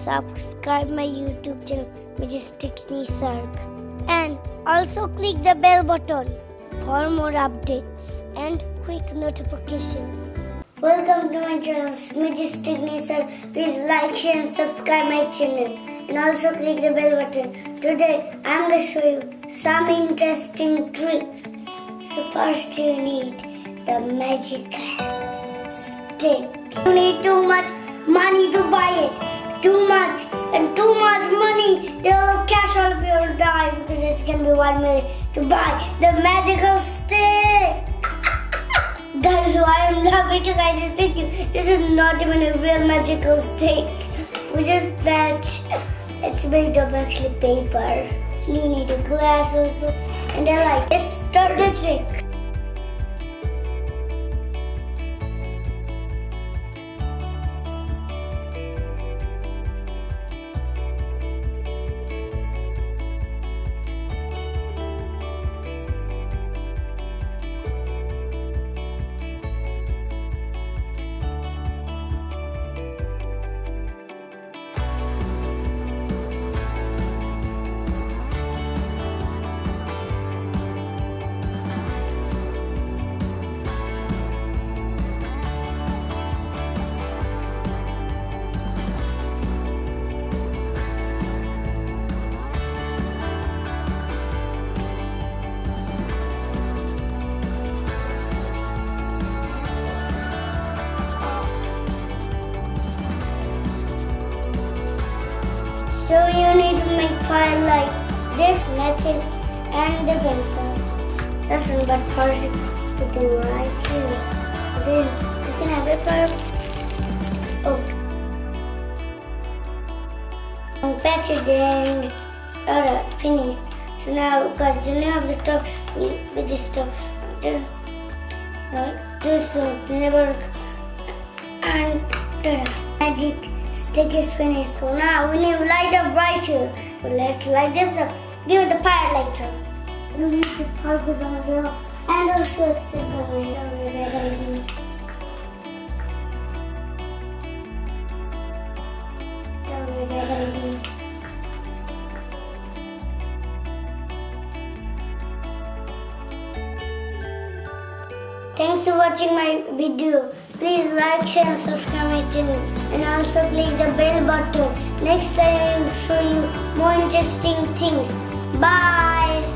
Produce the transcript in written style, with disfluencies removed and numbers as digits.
subscribe my YouTube channel Majestic Nisarg and also click the bell button for more updates and quick notifications. Welcome to my channel Majestic Nisarg. Please like, share and subscribe my channel and also click the bell button. Today I am going to show you some interesting tricks. So first you need the magical stick. You need too much money to buy it. Too much money. They will cash all of you will die because it's going to be 1 million to buy the magical stick. That's why I'm laughing, because I just think this is not even a real magical stick. We just patch. It's made of actually paper. You need a glass also. And they're like, let's start the trick. So you need to make fire like this, matches and the pencil. That's one, but first put them right here. Then you can have it for okay. And patch it and alright, finish. So now guys, you have the stuff with this stuff. This never and magic stick is finished. So now we need to light up right here. So let's light this up. Give it the fire lighter. We need to focus on the girl and also sit on it. Thanks for watching my video. Please like, share and subscribe my channel and also click the bell button. Next time I will show you more interesting things. Bye.